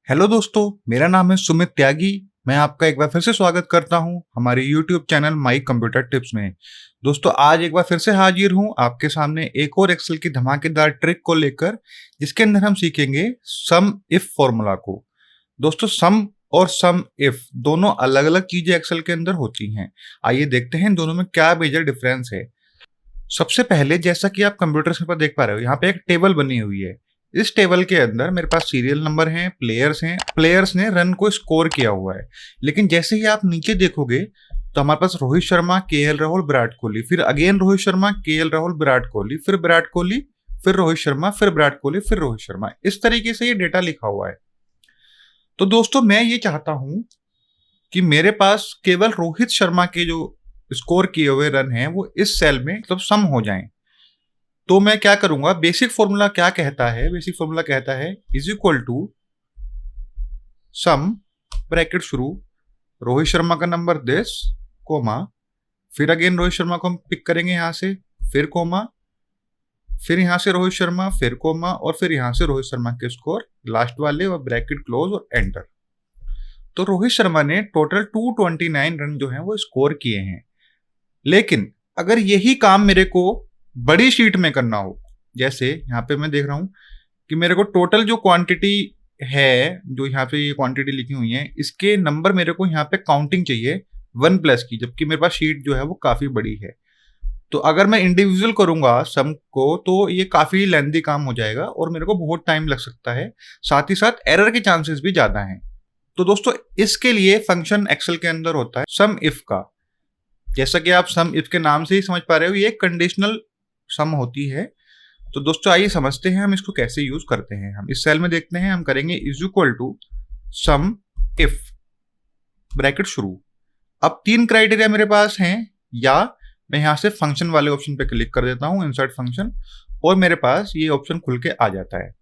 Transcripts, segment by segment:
Hello दोस्तों, मेरा नाम है सुमित त्यागी। मैं आपका एक बार फिर से स्वागत करता हूं हमारे YouTube channel my computer tips में। दोस्तों, आज एक बार फिर से हाजिर हूं आपके सामने एक और एक्सेल की धमाकेदार ट्रिक को लेकर, जिसके अंदर हम सीखेंगे सम इफ फॉर्मूला को। दोस्तों, सम और सम इफ दोनों अलग अलग चीजें एक्सेल के अंदर होती हैं। आइए देखते हैं इन दोनों में क्या मेजर डिफरेंस है। सबसे पहले, जैसा कि आप कंप्यूटर स्क्रीन पर देख पा रहे हो, यहाँ पे एक टेबल बनी हुई है। इस टेबल के अंदर मेरे पास सीरियल नंबर हैं, प्लेयर्स ने रन को स्कोर किया हुआ है। लेकिन जैसे ही आप नीचे देखोगे तो हमारे पास रोहित शर्मा, केएल राहुल, विराट कोहली, फिर अगेन रोहित शर्मा, केएल राहुल, विराट कोहली, फिर विराट कोहली, फिर रोहित शर्मा, फिर विराट कोहली, फिर रोहित शर्मा। इस तरीके से ये डेटा लिखा हुआ है। तो दोस्तों, मैं ये चाहता हूं कि मेरे पास केवल रोहित शर्मा के जो स्कोर किए हुए रन हैं वो इस सेल में मतलब सम हो जाएं। तो मैं क्या करूंगा, बेसिक फॉर्मूला क्या कहता है? बेसिक फॉर्मूला कहता है is equal to sum bracket शुरू रोहित शर्मा का नंबर दिस कोमा, फिर अगेन रोहित शर्मा को हम पिक करेंगे यहां से, फिर कोमा, फिर यहां से रोहित शर्मा, फिर कोमा, और फिर यहां से रोहित शर्मा के स्कोर लास्ट वाले और ब्रैकेट क्लोज और एंटर। तो रोहित शर्मा ने टोटल 229 रन जो है वो स्कोर किए हैं। लेकिन अगर यही काम मेरे को बड़ी शीट में करना हो, जैसे यहाँ पे मैं देख रहा हूं कि मेरे को टोटल जो क्वांटिटी है, जो यहाँ पे ये क्वांटिटी लिखी हुई है, इसके नंबर मेरे को यहाँ पे काउंटिंग चाहिए 1+ की, जबकि मेरे पास शीट जो है वो काफी बड़ी है। तो अगर मैं इंडिविजुअल करूंगा सम को तो ये काफी लेंथी काम हो जाएगा और मेरे को बहुत टाइम लग सकता है, साथ ही साथ एरर के चांसेस भी ज्यादा हैं। तो दोस्तों, इसके लिए फंक्शन एक्सेल के अंदर होता है सम इफ का। जैसा कि आप सम इफ के नाम से ही समझ पा रहे हो, ये एक कंडीशनल सम होती है। तो दोस्तों, आइए समझते हैं हम इसको कैसे यूज करते हैं। हम इस सेल में देखते हैं, हम करेंगे is equal to sum if bracket शुरू। अब 3 क्राइटेरिया मेरे पास हैं, या मैं यहां से फंक्शन वाले ऑप्शन पे क्लिक कर देता हूं, इंसर्ट फंक्शन, और मेरे पास ये ऑप्शन खुल के आ जाता है।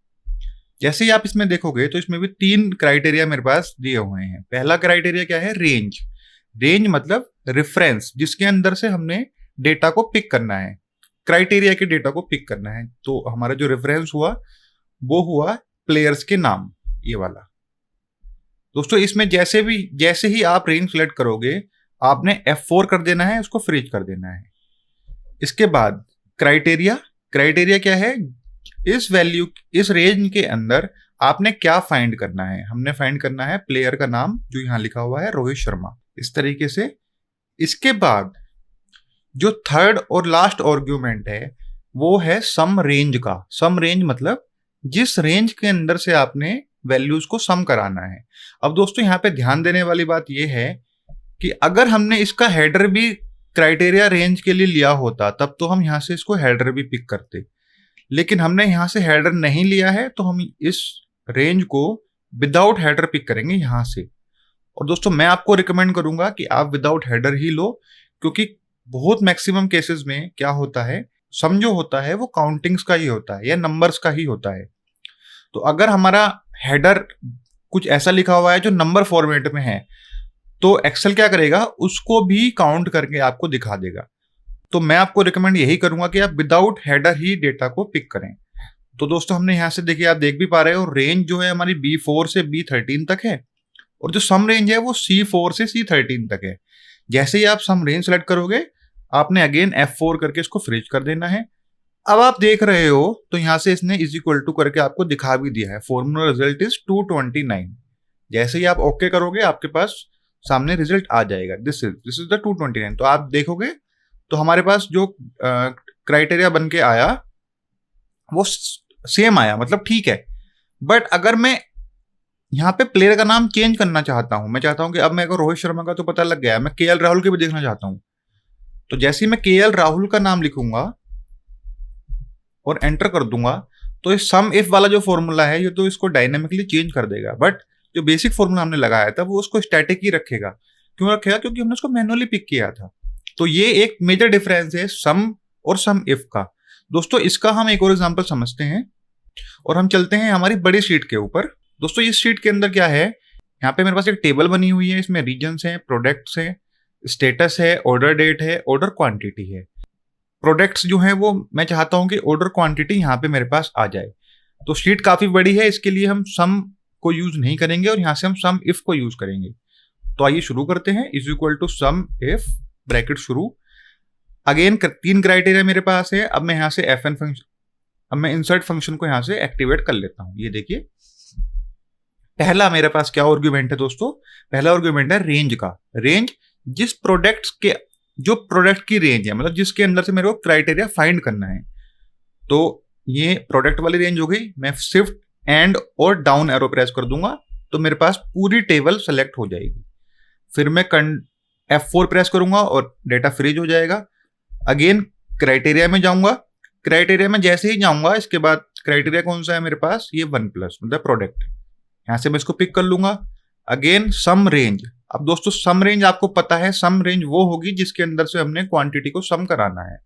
जैसे ही आप इसमें देखोगे तो इसमें भी 3 क्राइटेरिया मेरे पास दिए हुए हैं। पहला क्राइटेरिया क्या है? रेंज। रेंज मतलब रेफरेंस, जिसके अंदर से हमने डेटा को पिक करना है, क्राइटेरिया के डेटा को पिक करना है। तो हमारा जो रेफरेंस हुआ वो हुआ प्लेयर्स के नाम, ये वाला। दोस्तों, इसमें जैसे ही आप रेंज सेलेक्ट करोगे, आपने F4 कर देना है, उसको फ्रीज कर देना है। इसके बाद क्राइटेरिया क्या है? इस रेंज के अंदर आपने क्या फाइंड करना है? हमने फाइंड करना है प्लेयर का नाम, जो यहां लिखा हुआ है रोहित शर्मा, इस तरीके से। इसके बाद जो थर्ड और लास्ट आर्ग्यूमेंट है वो है सम रेंज का। सम रेंज मतलब जिस रेंज के अंदर से आपने वैल्यूज को सम कराना है। अब दोस्तों, यहाँ पे ध्यान देने वाली बात यह है कि अगर हमने इसका हेडर भी क्राइटेरिया रेंज के लिए लिया होता, तब तो हम यहाँ से इसको हेडर भी पिक करते। लेकिन हमने यहाँ से हेडर नहीं लिया है, तो हम इस रेंज को विदाउट हेडर पिक करेंगे यहाँ से। और दोस्तों, मैं आपको रिकमेंड करूंगा कि आप विदाउट हेडर ही लो, क्योंकि बहुत मैक्सिमम केसेस में क्या होता है, सम जो होता है वो काउंटिंग्स का ही होता है या नंबर्स का ही होता है। तो अगर हमारा हेडर कुछ ऐसा लिखा हुआ है जो नंबर फॉर्मेट में है, तो एक्सेल क्या करेगा, उसको भी काउंट करके आपको दिखा देगा। तो मैं आपको रिकमेंड यही करूंगा कि आप विदाउट हेडर ही डेटा को पिक करें। तो दोस्तों, हमने यहां से देखिए, आप देख भी पा रहे हो, रेंज जो है हमारी B4 से B13 तक है, और जो सम रेंज है वो C4 से C13 तक है। जैसे ही आप सम रेंज सेलेक्ट करोगे, आपने अगेन F4 करके इसको फ्रीज कर देना है। अब आप देख रहे हो तो यहां से इसने इज इक्वल टू करके आपको दिखा भी दिया है, फॉर्मूला रिजल्ट इज 229। जैसे ही आप ओके करोगे, आपके पास सामने रिजल्ट आ जाएगा, दिस इज द 229। तो आप देखोगे तो हमारे पास जो क्राइटेरिया बन के आया वो सेम आया, मतलब ठीक है। बट अगर मैं यहाँ पे प्लेयर का नाम चेंज करना चाहता हूं, मैं चाहता हूं कि अब मेरे को रोहित शर्मा का तो पता लग गया है, मैं केएल राहुल के भी देखना चाहता हूं। तो जैसे ही मैं केएल राहुल का नाम लिखूंगा और एंटर कर दूंगा, तो इस सम इफ वाला जो फॉर्मूला है ये तो इसको डायनेमिकली चेंज कर देगा। बट जो बेसिक फॉर्मूला हमने लगाया था वो उसको स्टैटिक ही रखेगा। क्यों रखेगा? क्योंकि हमने उसको मैनुअली पिक किया था। तो ये एक मेजर डिफरेंस है सम और सम इफ का। दोस्तों, इसका हम एक और एग्जांपल समझते हैं और हम चलते हैं हमारी बड़ी शीट के ऊपर। दोस्तों, इस शीट के अंदर क्या है, यहाँ पे मेरे पास एक टेबल बनी हुई है, इसमें रीजन्स हैं, प्रोडक्ट्स हैं, स्टेटस है, ऑर्डर डेट है, ऑर्डर क्वांटिटी है। प्रोडक्ट्स जो है वो मैं चाहता हूं कि ऑर्डर क्वांटिटी यहाँ पे मेरे पास आ जाए। तो शीट काफी बड़ी है, इसके लिए हम सम को यूज नहीं करेंगे और यहाँ से हम सम इफ को यूज करेंगे। तो आइए शुरू करते हैं। Is equal to sum if bracket शुरू। अगेन 3 क्राइटेरिया मेरे पास है। अब मैं यहाँ से एफ एन फंक्शन, अब मैं इंसर्ट फंक्शन को यहाँ से एक्टिवेट कर लेता हूँ। ये देखिए, पहला मेरे पास क्या आर्गुमेंट है दोस्तों, पहला आर्गुमेंट है रेंज का। रेंज जिस प्रोडक्ट के, जो प्रोडक्ट की रेंज है, मतलब जिसके अंदर से मेरे को क्राइटेरिया फाइंड करना है। तो ये प्रोडक्ट वाली रेंज हो गई। मैं शिफ्ट एंड और डाउन एरो प्रेस कर दूंगा तो मेरे पास पूरी टेबल सेलेक्ट हो जाएगी। फिर मैं F4 प्रेस करूंगा और डेटा फ्रीज हो जाएगा। अगेन क्राइटेरिया में जाऊंगा। क्राइटेरिया में जैसे ही जाऊंगा, इसके बाद क्राइटेरिया कौन सा है मेरे पास, ये 1+ मतलब प्रोडक्ट। यहां से मैं इसको पिक कर लूंगा। Again some range. अब दोस्तों सम रेंज आपको पता है, सम रेंज वो होगी जिसके अंदर से हमने क्वांटिटी को सम कराना है।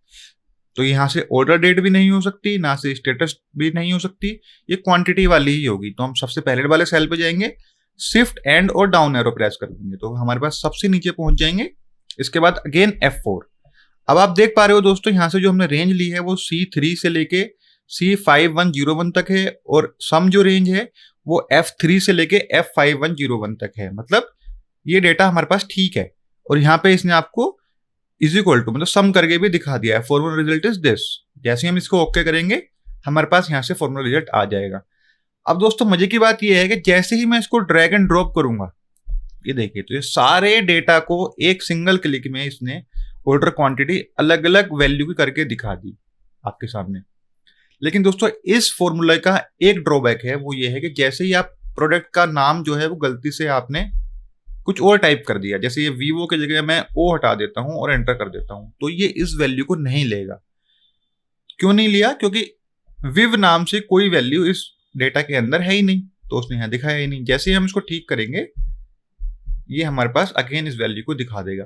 तो यहां से ऑर्डर डेट भी नहीं हो सकती, ना से स्टेटस भी नहीं हो सकती, ये क्वांटिटी वाली ही होगी। तो हम सबसे पहले वाले सेल पे जाएंगे, शिफ्ट एंड और डाउन एरो प्रेस कर देंगे तो हमारे पास सबसे नीचे पहुंच जाएंगे। इसके बाद अगेन F4। अब आप देख पा रहे हो दोस्तों, यहां से जो हमने रेंज ली है वो C3 से लेके C5101 तक है, और सम जो रेंज है वो F3 से लेके F5101 तक है। मतलब ये डेटा हमारे पास ठीक है। और यहाँ पे इसने आपको इज इक्वल टू मतलब सम करके भी दिखा दिया है। Formula result is this. जैसे हम इसको ओके करेंगे हमारे पास यहाँ से फॉर्मूला रिजल्ट आ जाएगा। अब दोस्तों मजे की बात यह है कि जैसे ही मैं इसको ड्रैग एंड ड्रॉप करूंगा, ये देखिए, तो ये सारे डेटा को एक सिंगल क्लिक में इसने ऑर्डर क्वांटिटी अलग अलग वैल्यू की करके दिखा दी आपके सामने। लेकिन दोस्तों इस फॉर्मूला का एक ड्रॉबैक है, वो ये है कि जैसे ही आप प्रोडक्ट का नाम जो है वो गलती से आपने कुछ और टाइप कर दिया, जैसे ये वीवो की जगह मैं ओ हटा देता हूं और एंटर कर देता हूं, तो ये इस वैल्यू को नहीं लेगा। क्यों नहीं लिया? क्योंकि विव नाम से कोई वैल्यू इस डेटा के अंदर है ही नहीं, तो उसने यहां दिखाया ही नहीं। जैसे ही हम इसको ठीक करेंगे ये हमारे पास अगेन इस वैल्यू को दिखा देगा।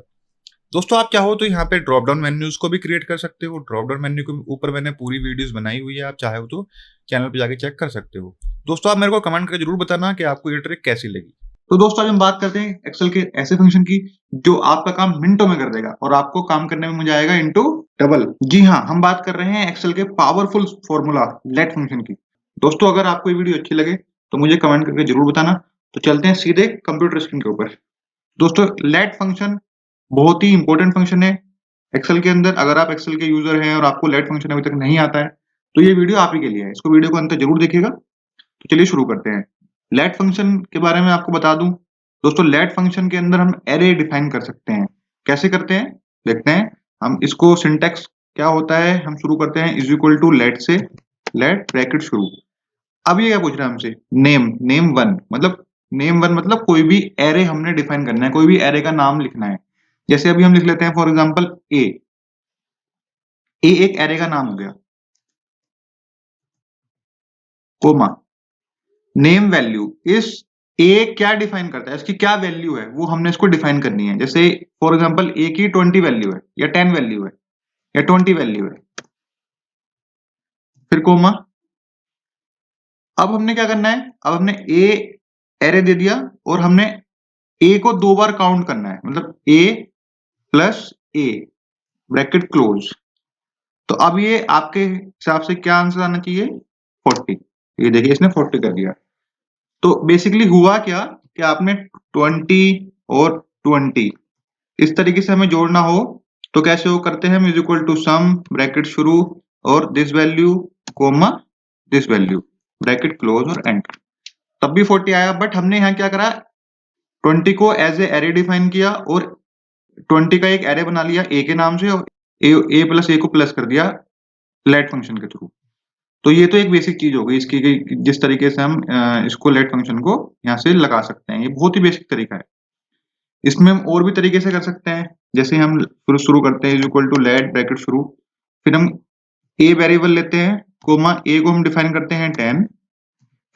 दोस्तों आप चाहो तो यहाँ पे ड्रॉप डाउन मेन्यूज को भी क्रिएट कर सकते हो। ड्रॉप डाउन मेन्यू के ऊपर मैंने पूरी वीडियोस बनाई हुई है, आप चाहो तो चैनल पे जाके चेक कर सकते हो। दोस्तों आप मेरे को कमेंट करके जरूर बताना कि आपको ये ट्रिक कैसी लगी। तो दोस्तों आज हम बात करते हैं एक्सेल के ऐसे फंक्शन की जो आपका काम मिनटों में कर देगा और आपको काम करने में मजा आएगा इनटू डबल। जी हाँ, हम बात कर रहे हैं एक्सेल के पावरफुल फॉर्मूला लेट फंक्शन की। दोस्तों अगर आपको ये वीडियो अच्छी लगे तो मुझे कमेंट करके जरूर बताना। तो चलते हैं सीधे कंप्यूटर स्क्रीन के ऊपर। दोस्तों लेट फंक्शन बहुत ही इंपॉर्टेंट फंक्शन है एक्सेल के अंदर। अगर आप एक्सेल के यूजर हैं और आपको लेट फंक्शन अभी तक नहीं आता है तो ये वीडियो आप ही के लिए है। इसको वीडियो को अंत तक जरूर देखिएगा। तो चलिए शुरू करते हैं। लेट फंक्शन के बारे में आपको बता दूं दोस्तों, लेट फंक्शन के अंदर हम एरे डिफाइन कर सकते हैं। कैसे करते हैं देखते हैं हम। इसको सिंटेक्स क्या होता है, हम शुरू करते हैं इज इक्वल टू लेट से, लेट ब्रैकेट शुरू। अब ये क्या पूछ रहा है हमसे, नेम वन, मतलब नेम वन मतलब कोई भी एरे हमने डिफाइन करना है, कोई भी एरे का नाम लिखना है। जैसे अभी हम लिख लेते हैं फॉर एग्जांपल ए एक एरे का नाम हो गया, कोमा नेम वैल्यू। इस ए क्या डिफाइन करता है, इसकी क्या वैल्यू है वो हमने इसको डिफाइन करनी है। जैसे फॉर एग्जांपल ए की 20 वैल्यू है या 10 वैल्यू है या 20 वैल्यू है, फिर कोमा। अब हमने क्या करना है, अब हमने ए एरे दे दिया और हमने ए को 2 बार काउंट करना है, मतलब ए प्लस ए ब्रैकेट क्लोज। तो अब ये आपके हिसाब से क्या आंसर आना चाहिए, 40। ये देखिए इसने 40 कर दिया। तो बेसिकली हुआ क्या कि आपने 20 और 20 इस तरीके से हमें जोड़ना हो तो कैसे वो करते हैं हम, is equal to sum bracket शुरू और this value comma this value bracket close और एंटर। तब भी 40 आया, बट हमने यहाँ क्या करा, 20 को एज ए एरे डिफाइन किया और 20 का एक एरे बना लिया ए के नाम से और ए प्लस ए को प्लस कर दिया लेट फंक्शन के थ्रू। तो ये तो एक बेसिक चीज हो गई इसकी, जिस तरीके से हम इसको लेट फंक्शन को यहाँ से लगा सकते हैं। ये बहुत ही बेसिक तरीका है। इसमें हम और भी तरीके से कर सकते हैं। जैसे हम शुरू करते हैं is equal to let bracket शुरू, फिर हम ए वेरिएबल लेते हैं, कोमा ए को हम डिफाइन करते हैं 10,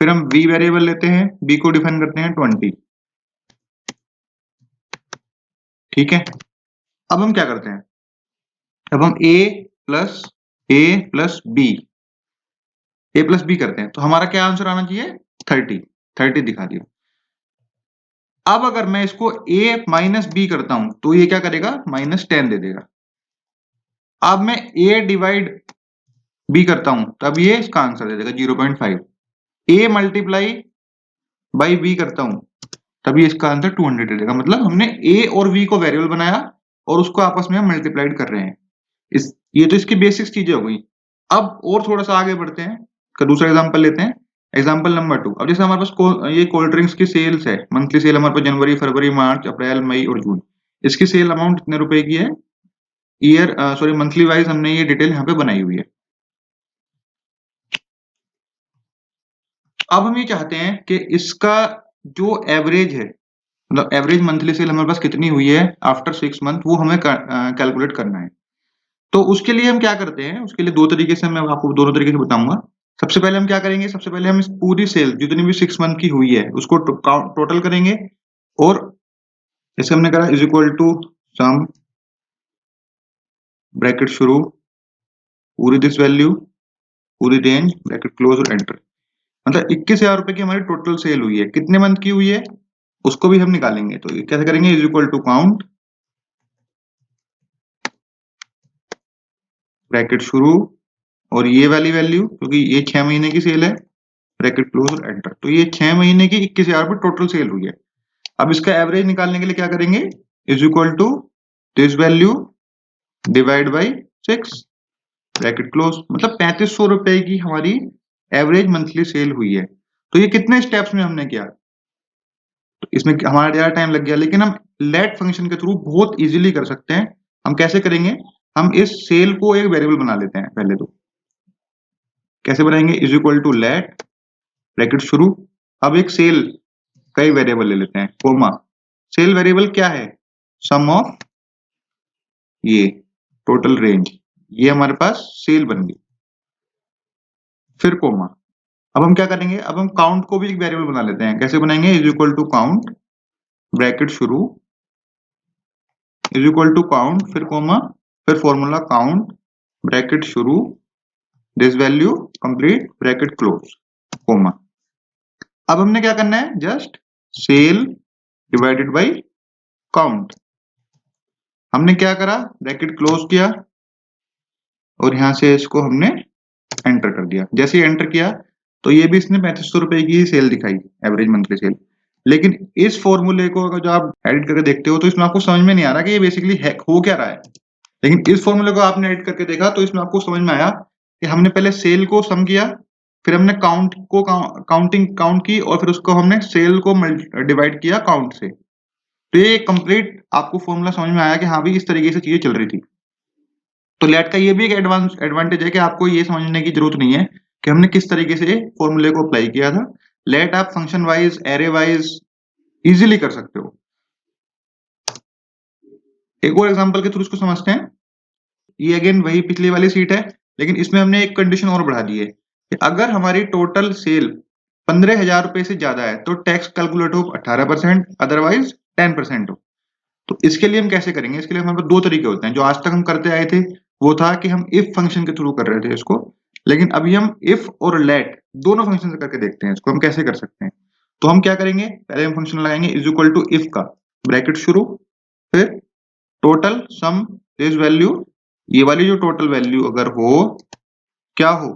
फिर हम बी वेरिएबल लेते हैं, बी को डिफाइन करते हैं 20। ठीक है, अब हम क्या करते हैं, अब हम ए प्लस बी करते हैं। तो हमारा क्या आंसर आना चाहिए, 30 दिखा दिया। अब अगर मैं इसको a माइनस बी करता हूं तो ये क्या करेगा, -10 दे देगा। अब मैं a डिवाइड b करता हूं तब ये इसका आंसर दे देगा 0.5। a मल्टीप्लाई बाई बी करता हूं, तभी इसका आंसर 200 रहेगा। मतलब हमने ए और वी को वेरिएबल बनाया और उसको आपस में हम मल्टीप्लाइड कर रहे हैं। ये तो इसकी बेसिक चीजें हो गई। अब और थोड़ा सा आगे बढ़ते हैं, दूसरा एग्जांपल लेते हैं। Example number 2। अब जैसे हमारे पास ये कोल्ड ड्रिंक्स की सेल्स है, मंथली सेल हमारे पास जनवरी, फरवरी, मार्च, अप्रैल, मई और जून। इसकी सेल अमाउंट कितने रुपए की है? मंथली वाइज हमने ये डिटेल यहाँ पे बनाई हुई है। अब हम ये चाहते हैं कि इसका जो एवरेज है, मतलब एवरेज मंथली सेल हमारे पास कितनी हुई है आफ्टर 6 मंथ, वो हमें कैलकुलेट करना है। तो उसके लिए हम क्या करते हैं, उसके लिए दो तरीके से मैं आपको दोनों तरीके से बताऊंगा। सबसे पहले हम क्या करेंगे, सबसे पहले हम इस पूरी सेल जितनी भी 6 मंथ की हुई है उसको टोटल करेंगे, और जैसे हमने करा is equal to sum bracket शुरू, पूरी दिस वैल्यू, पूरी रेंज, ब्रैकेट क्लोज और एंटर। मतलब 21,000 रुपए की हमारी टोटल सेल हुई है। कितने मंथ की हुई है उसको भी हम निकालेंगे। तो ये कैसे करेंगे, is equal to count, bracket शुरू, और ये वाली वैल्यू क्योंकि ये 6 महीने की सेल है, ब्रैकेट क्लोज और एंटर। तो ये 6 महीने की 21,000 रुपए टोटल सेल हुई है। अब इसका एवरेज निकालने के लिए क्या करेंगे, is equal to this value divide by 6, bracket close. मतलब 3500 रुपए की हमारी एवरेज मंथली सेल हुई है। तो ये कितने स्टेप्स में हमने किया, तो इसमें हमारा ज्यादा टाइम लग गया, लेकिन हम लेट फंक्शन के थ्रू बहुत इजीली कर सकते हैं। हम कैसे करेंगे, हम इस सेल को एक वेरिएबल बना लेते हैं पहले। तो कैसे बनाएंगे, is equal to let, bracket शुरू। अब एक सेल का एक वेरिएबल ले लेते हैं, कोमा। सेल वेरिएबल क्या है, सम ऑफ ये टोटल रेंज। ये हमारे पास सेल बन गई, फिर कोमा। अब हम क्या करेंगे, अब हम काउंट को भी एक वेरिएबल बना लेते हैं। कैसे बनाएंगे, is equal to count, bracket शुरू, इज इक्वल टू काउंट, फिर कोमा, फिर फॉर्मूला काउंट, ब्रैकेट शुरू, this value complete, bracket close, comma. अब हमने क्या करना है, just cell divided by count. हमने क्या करा, ब्रैकेट क्लोज किया और यहां से इसको हमने एंटर कर दिया। जैसे ही एंटर किया तो ये भी इसने 3500 रुपए की सेल दिखाई, एवरेज मंथली सेल। लेकिन इस फॉर्मूले को अगर जो आप एडिट करके देखते हो तो इसमें आपको समझ में नहीं आ रहा कि ये बेसिकली हो क्या रहा है। लेकिन इस फॉर्मूले को आपने एडिट करके देखा तो इसमें आपको समझ में आया कि हमने पहले सेल को सम किया, फिर हमने काउंट की, और फिर उसको हमने सेल को डिवाइड किया काउंट से। तो ये कंप्लीट आपको फॉर्मूला समझ में आया कि हाँ भी इस तरीके से चीजें चल रही थी। तो लेट का ये भी एक एडवांटेज है कि आपको ये समझने की जरूरत नहीं है कि हमने किस तरीके से फॉर्मूले को अप्लाई किया था। लेट आप function wise, array wise easily कर सकते हो। एक और एग्जांपल के थ्रू इसको समझते हैं। ये अगेन वही पिछली वाली सीट है, लेकिन इसमें हमने एक कंडीशन और बढ़ा दी है कि अगर हमारी टोटल सेल 15,000 रुपए से ज्यादा है तो टैक्स कैलकुलेट हो 18%, अदरवाइज 10% हो। तो इसके लिए हम कैसे करेंगे, इसके लिए हमारे पास दो तरीके होते हैं। जो आज तक हम करते आए थे वो था कि हम इफ फंक्शन के थ्रू कर रहे थे इसको, लेकिन अभी हम इफ और लेट दोनों फंक्शन से करके देखते हैं इसको हम कैसे कर सकते हैं। तो हम क्या करेंगे, पहले हम फंक्शन लगाएंगे इज इक्वल टू इफ का, ब्रैकेट शुरू, फिर टोटल सम दिस वैल्यू। ये वाली जो टोटल वैल्यू अगर हो, क्या हो,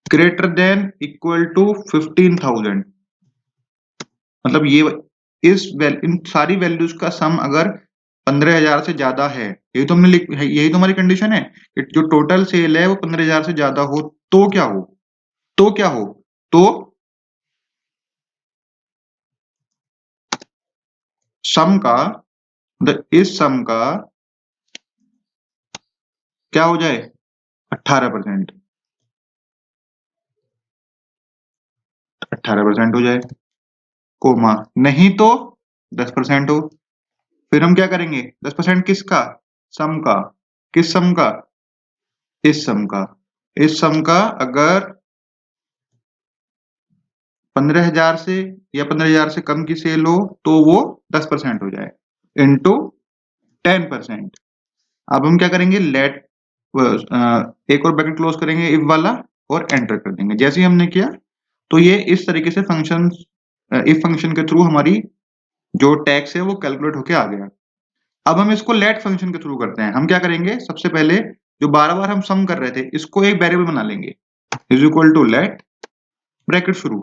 ग्रेटर देन इक्वल टू 15,000, मतलब ये इन सारी वैल्यूज का सम अगर 15,000 से ज्यादा है, यही तो हमने यही तो हमारी कंडीशन है कि जो टोटल सेल है वो 15,000 से ज्यादा हो तो क्या हो, तो क्या हो, तो सम का, इस सम का क्या हो जाए, 18%, 18% हो जाए, कोमा, नहीं तो 10% हो। फिर हम क्या करेंगे, 10% किसका, सम का, किस सम का, इस सम का। इस सम का अगर 15,000 से या 15,000 से कम की सेल हो तो वो 10% हो जाए, इंटू 10%। अब हम क्या करेंगे, लेट एक और ब्रैकेट क्लोज करेंगे इफ वाला और एंटर कर देंगे। जैसे ही हमने किया तो ये इस तरीके से फंक्शन, इफ फंक्शन के थ्रू हमारी जो टैक्स है वो कैलकुलेट होके आ गया। अब हम इसको लेट फंक्शन के थ्रू करते हैं। हम क्या करेंगे, सबसे पहले जो बार बार हम सम कर रहे थे इसको एक वेरिएबल बना लेंगे, is equal to let, bracket शुरू,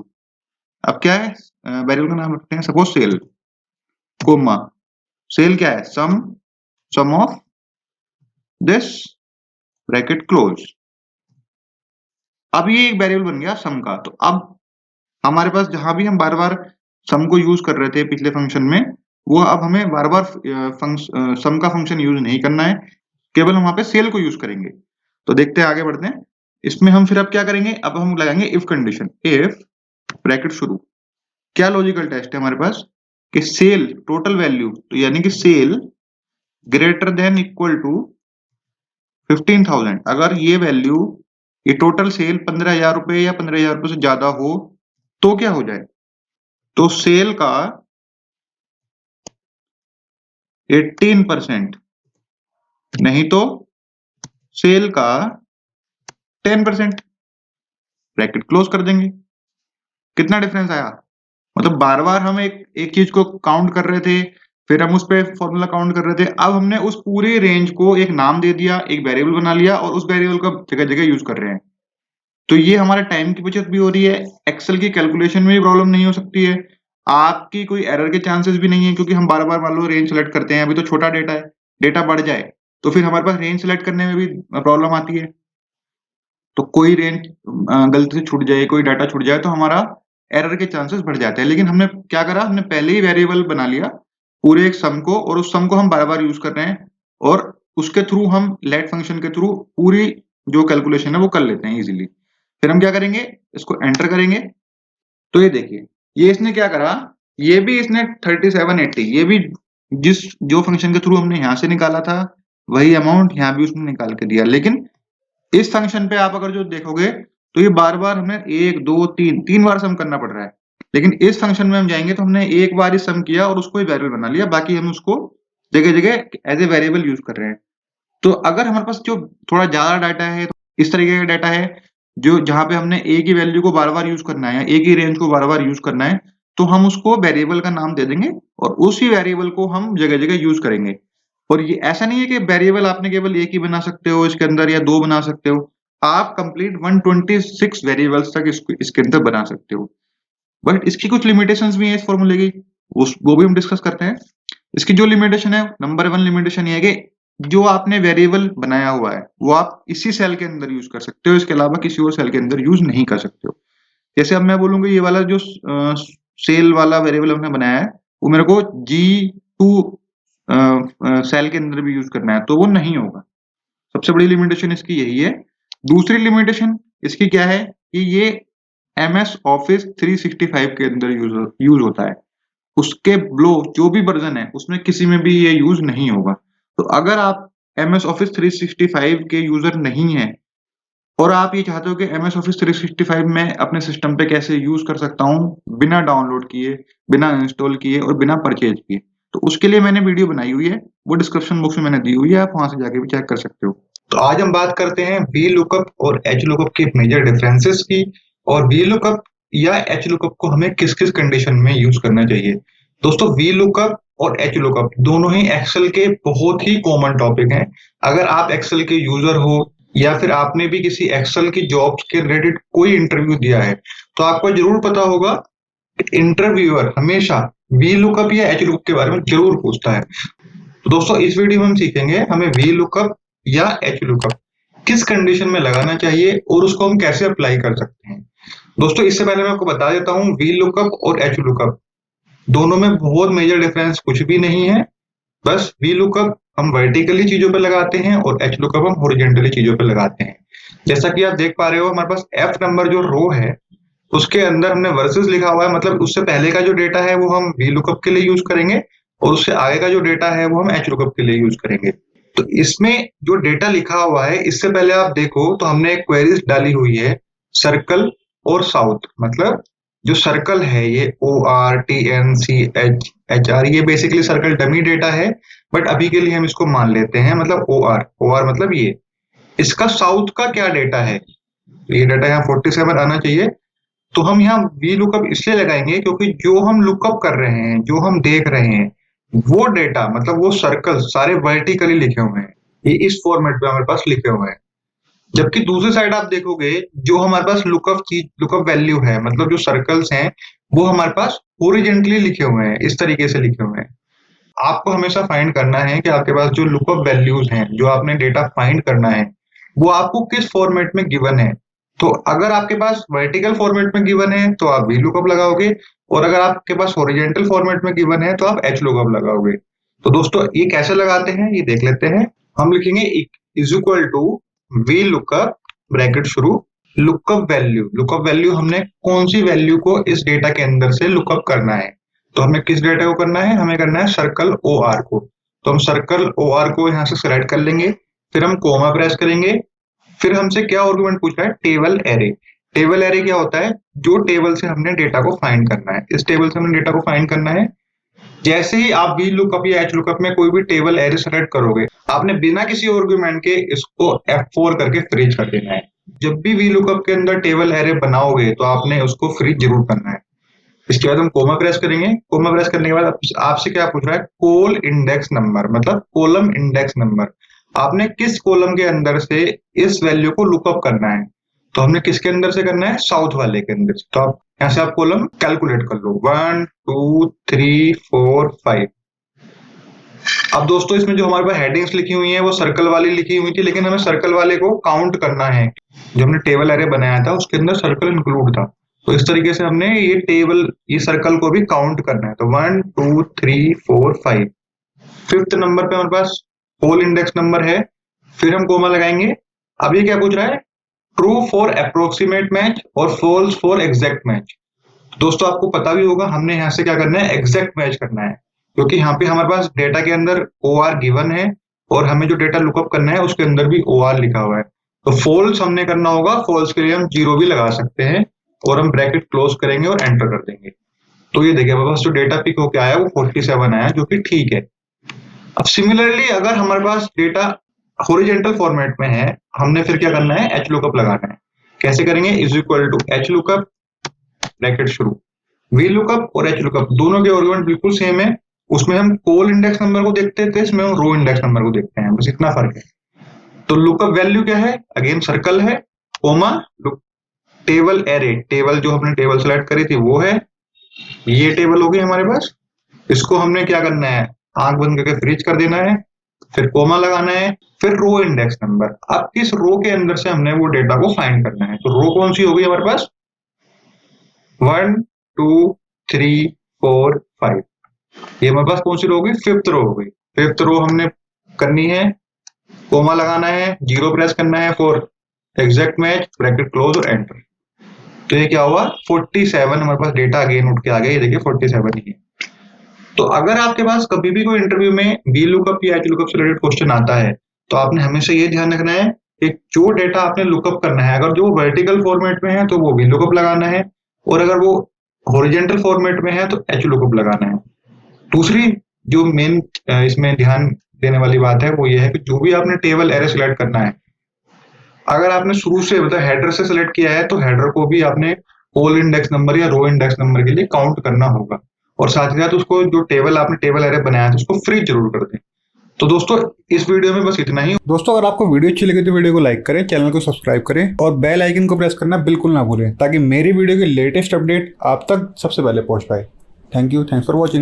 अब क्या है, वेरिएबल का नाम रखते हैं सपोज सेल, कोमा सेल क्या है, सम ऑफ दिस ब्रैकेट क्लोज। अब ये एक वेरिएबल बन गया सम का। तो अब हमारे पास जहां भी हम बार बार सम को यूज कर रहे थे पिछले फंक्शन में, वो अब हमें बार बार सम का फंक्शन यूज नहीं करना है, केवल हम वहां पे सेल को यूज करेंगे। तो देखते हैं, आगे बढ़ते हैं। इसमें हम फिर अब क्या करेंगे, अब हम लगाएंगे इफ कंडीशन, इफ ब्रैकेट शुरू, क्या लॉजिकल टेस्ट है हमारे पास कि सेल टोटल वैल्यू, तो यानी कि cell greater than equal to 15,000, अगर ये वैल्यू, ये टोटल सेल 15,000 रुपए या 15,000 रुपए से ज्यादा हो तो क्या हो जाए, तो सेल का 18%, नहीं तो सेल का 10%, ब्रैकेट क्लोज कर देंगे। कितना डिफरेंस आया, मतलब बार बार हम एक एक चीज को काउंट कर रहे थे, फिर हम उस पे फॉर्मूला काउंट कर रहे थे, अब हमने उस पूरे रेंज को एक नाम दे दिया, एक वेरिएबल बना लिया और उस वेरिएबल का जगह जगह यूज कर रहे हैं। तो ये हमारे टाइम की बचत भी हो रही है, एक्सेल की कैलकुलेशन में भी प्रॉब्लम नहीं हो सकती है, आपकी कोई एरर के चांसेस भी नहीं है, क्योंकि हम बार बार मान लो रेंज सेलेक्ट करते हैं, अभी तो छोटा डेटा है, डेटा बढ़ जाए तो फिर हमारे पास रेंज सेलेक्ट करने में भी प्रॉब्लम आती है। तो कोई रेंज गलती से छूट जाए, कोई डाटा छूट जाए तो हमारा एरर के चांसेस बढ़ जाते हैं। लेकिन हमने क्या करा, हमने पहले ही वेरिएबल बना लिया पूरे एक सम को, और उस सम को हम बार बार यूज कर रहे हैं, और उसके थ्रू हम लेट फंक्शन के थ्रू पूरी जो कैलकुलेशन है वो कर लेते हैं इजीली। फिर हम क्या करेंगे, इसको एंटर करेंगे, तो ये देखिए, ये इसने क्या करा, ये भी इसने 3780, ये भी जिस जो फंक्शन के थ्रू हमने यहां से निकाला था वही अमाउंट यहाँ भी उसने निकाल के दिया। लेकिन इस फंक्शन पे आप अगर जो देखोगे तो ये बार बार हमें एक दो तीन बार सम करना पड़ रहा है, लेकिन इस फंक्शन में हम जाएंगे तो हमने एक बार ही सम किया और उसको ही वेरिएबल बना लिया, बाकी हम उसको जगह जगह एज ए वेरिएबल यूज कर रहे हैं। तो अगर हमारे पास जो थोड़ा ज्यादा डाटा है, तो इस तरीके का डाटा है जो जहां पे हमने एक ही वैल्यू को बार बार यूज करना है, एक ही रेंज को बार बार यूज करना है, तो हम उसको वेरिएबल का नाम दे देंगे और उसी वेरिएबल को हम जगह जगह यूज करेंगे। और ये ऐसा नहीं है कि वेरिएबल आपने केवल एक ही बना सकते हो इसके अंदर या दो बना सकते हो, आप कंप्लीट 126 वेरिएबल्स तक इसके अंदर बना सकते हो। बट इसकी कुछ लिमिटेशंस भी हैं इस फॉर्मूले की, वो भी हम डिस्कस करते हैं। इसकी जो लिमिटेशन है, नंबर 1 लिमिटेशन ये है कि जो आपने वेरिएबल बनाया हुआ है वो आप इसी सेल के अंदर यूज कर सकते हो, इसके अलावा किसी और सेल के अंदर यूज नहीं कर सकते हो। जैसे अब मैं बोलूंगा ये वाला जो सेल वाला वेरिएबल हमने बनाया है वो मेरे को G2 सेल के अंदर भी यूज करना है, तो वो नहीं होगा। सबसे बड़ी लिमिटेशन इसकी यही है। दूसरी लिमिटेशन इसकी क्या है कि ये MS Office 365 के अंदर यूज होता है, उसके ब्लो जो भी वर्जन है उसमें किसी में भी ये यूज नहीं होगा। तो अगर आप MS Office 365 के यूजर नहीं है और आप ये चाहते हो कि MS Office 365 में अपने सिस्टम पे कैसे यूज कर सकता हूँ बिना डाउनलोड किए, बिना इंस्टॉल किए और बिना परचेज किए, तो उसके लिए मैंने वीडियो बनाई हुई है, वो डिस्क्रिप्शन बॉक्स में मैंने दी हुई है, आप वहां से जाके भी चेक कर सकते हो। तो आज हम बात करते हैं वी लुकअप और एच लुकअप के मेजर डिफरेंसेस की, और वी लुकअप या एच लुकअप को हमें किस किस कंडीशन में यूज करना चाहिए। दोस्तों, वी लुकअप और एच लुकअप दोनों ही एक्सेल के बहुत ही कॉमन टॉपिक हैं। अगर आप एक्सेल के यूजर हो या फिर आपने भी किसी एक्सेल की जॉब्स के रिलेटेड कोई इंटरव्यू दिया है तो आपको जरूर पता होगा कि इंटरव्यूअर हमेशा वी लुकअप या एच लुकअप के बारे में जरूर पूछता है। तो दोस्तों, इस वीडियो में हम सीखेंगे हमें वी लुकअप या एच लुकअप किस कंडीशन में लगाना चाहिए और उसको हम कैसे अप्लाई कर सकते हैं। दोस्तों, इससे पहले मैं आपको बता देता हूँ वी लुकअप और एच लुकअप दोनों में बहुत मेजर डिफरेंस कुछ भी नहीं है। बस वी लुकअप हम वर्टिकली चीजों पे लगाते हैं और एच लुकअप हम हॉरिजॉन्टली चीजों पे लगाते हैं। जैसा कि आप देख पा रहे हो, हमारे पास एफ नंबर जो रो है उसके अंदर हमने वर्सेस लिखा हुआ है, मतलब उससे पहले का जो डेटा है वो हम वी लुकअप के लिए यूज करेंगे और उससे आगे का जो डेटा है वो हम एच लुकअप के लिए यूज करेंगे। तो इसमें जो डेटा लिखा हुआ है, इससे पहले आप देखो तो हमने एक क्वेरीज डाली हुई है सर्कल और साउथ, मतलब जो सर्कल है ये ORTNCHR, ये बेसिकली सर्कल डमी डेटा है, बट अभी के लिए हम इसको मान लेते हैं, मतलब OR मतलब ये। इसका साउथ का क्या डेटा है, ये डाटा यहाँ 47 आना चाहिए। तो हम यहाँ वी लुकअप इसलिए लगाएंगे क्योंकि जो हम लुकअप कर रहे हैं, जो हम देख रहे हैं, वो डेटा मतलब वो सर्कल सारे वर्टिकली लिखे हुए हैं, ये इस फॉर्मेट पे हमारे पास लिखे हुए हैं। जबकि दूसरी साइड आप देखोगे जो हमारे पास लुकअप वैल्यू है, मतलब जो सर्कल्स हैं वो हमारे पास ओरिजेंटली लिखे हुए हैं, इस तरीके से लिखे हुए हैं। आपको हमेशा फाइंड करना है कि आपके पास जो लुकअप वैल्यूज हैं, जो आपने डेटा फाइंड करना है, वो आपको किस फॉर्मेट में गिवन है। तो अगर आपके पास वर्टिकल फॉर्मेट में गिवन है तो आप वी लुकअप लगाओगे, और अगर आपके पास हॉरिजॉन्टल फॉर्मेट में गिवन है तो आप एच लुकअप लगाओगे। तो दोस्तों ये कैसे लगाते हैं ये देख लेते हैं। हम लिखेंगे is equal to V lookup bracket शुरू लुकअप वैल्यू। लुकअप वैल्यू हमने कौन सी वैल्यू को इस डेटा के अंदर से लुकअप करना है। तो हमें किस डेटा को करना है, हमें करना है सर्कल ओ आर को। तो हम सर्कल ओ आर को यहाँ से सिलेक्ट कर लेंगे, फिर हम कोमा प्रेस करेंगे। फिर हमसे क्या आर्गुमेंट पूछ रहा है, टेबल एरे। टेबल एरे क्या होता है, जो टेबल से हमने डेटा को फाइंड करना है, इस टेबल से हमने डेटा को फाइंड करना है। जैसे ही आप वी लुकअप या एच लुकअप में कोई भी टेबल एरे सेलेक्ट करोगे, आपने बिना किसी आर्गुमेंट के इसको F4 करके फ्रीज कर देना है। जब भी वी लुकअप के अंदर टेबल एरे बनाओगे तो आपने उसको फ्रीज जरूर करना है। इसके बाद हम कोमा प्रेस करेंगे। कोमा प्रेस करने के बाद आपसे क्या पूछ रहा है, कोल इंडेक्स नंबर, मतलब कॉलम इंडेक्स नंबर। आपने किस कॉलम के अंदर से इस वैल्यू को लुकअप करना है। तो हमने किसके अंदर से करना है, साउथ वाले के अंदर से। तो आप यहाँ से आप कॉलम कैलकुलेट कर लो, 1 2 3 4 5। अब दोस्तों इसमें जो हमारे पास हेडिंग्स लिखी हुई है वो सर्कल वाली लिखी हुई थी, लेकिन हमें सर्कल वाले को काउंट करना है। जो हमने टेबल एरे बनाया था उसके अंदर सर्कल इंक्लूड था, तो इस तरीके से हमने ये सर्कल को भी काउंट करना है। तो 1 2 3 4 5। फिफ्थ नंबर पे हमारे पास होल इंडेक्स नंबर है, फिर हम कोमा लगाएंगे। अब ये क्या पूछ रहा है, ट्रू फॉर अप्रोक्सीमेट मैच और फॉल्स फॉर एग्जैक्ट मैच। दोस्तों आपको पता भी होगा हमने यहाँ से क्या करना है, एग्जैक्ट मैच करना है, क्योंकि यहाँ पे हमारे पास डेटा के अंदर ओ आर गिवन है और हमें जो डेटा लुकअप करना है उसके अंदर भी ओ आर लिखा हुआ है। तो फॉल्स हमने करना होगा, फॉल्स के लिए हम 0 भी लगा सकते हैं, और हम ब्रैकेट क्लोज करेंगे और एंटर कर देंगे। तो ये देखिए हमारे पास जो डेटा पिक होके आया वो 47 आया, जो कि ठीक है। अब सिमिलरली अगर हमारे पास डेटा हॉरिजॉन्टल फॉर्मेट में है, हमने फिर क्या करना है, एच लुकअप लगाना है। कैसे करेंगे, is equal to H lookup bracket शुरू वी लुकअप और एच लुकअप दोनों के आर्गुमेंट बिल्कुल सेम है। उसमें हम कोल इंडेक्स नंबर को देखते थे, इसमें हम रो इंडेक्स नंबर को देखते हैं, बस इतना फर्क है। तो लुकअप वैल्यू क्या है, अगेन सर्कल है, कोमा टेबल एरे, टेबल जो हमने टेबल सेलेक्ट करी थी वो है, ये टेबल होगी हमारे पास। इसको हमने क्या करना है, आंख बंद करके फ्रीज कर देना है, फिर कोमा लगाना है, फिर रो इंडेक्स नंबर। अब किस रो के अंदर से हमने वो डेटा को फाइंड करना है। तो रो कौन सी होगी हमारे पास, 1 2 3 4 5। ये हमारे पास कौन सी रो होगी, फिफ्थ रो होगी। फिफ्थ रो हमने करनी है, कोमा लगाना है, 0 प्रेस करना है for exact match, bracket close और एंटर। तो ये क्या हुआ, 47 हमारे पास डेटा अगेन उठ के आ गया। ये देखिए 47 ही है। तो अगर आपके पास कभी भी कोई इंटरव्यू में वी लुकअप या एच लुकअप से रिलेटेड क्वेश्चन आता है, तो आपने हमेशा ये ध्यान रखना है कि जो डेटा आपने लुकअप करना है, अगर जो वर्टिकल फॉर्मेट में है तो वो वी लुकअप लगाना है, और अगर वो हॉरिजॉन्टल फॉर्मेट में है तो एच लुकअप लगाना है। दूसरी जो मेन इसमें ध्यान देने वाली बात है वो ये है कि जो भी आपने टेबल एरे सिलेक्ट करना है, अगर आपने शुरू से मतलब हेडर से सिलेक्ट किया है तो हेडर को भी आपने कोल इंडेक्स नंबर या रो इंडेक्स नंबर के लिए काउंट करना होगा, और साथ ही साथ उसको जो टेबल आपने टेबल एरे बनाया है उसको फ्री जरूर कर दें। तो दोस्तों इस वीडियो में बस इतना ही। दोस्तों अगर आपको वीडियो अच्छी लगी तो वीडियो को लाइक करें, चैनल को सब्सक्राइब करें और बेल आइकन को प्रेस करना बिल्कुल ना भूलें, ताकि मेरी वीडियो की लेटेस्ट अपडेट आप तक सबसे पहले पहुंच पाए। Thank you, thanks for watching.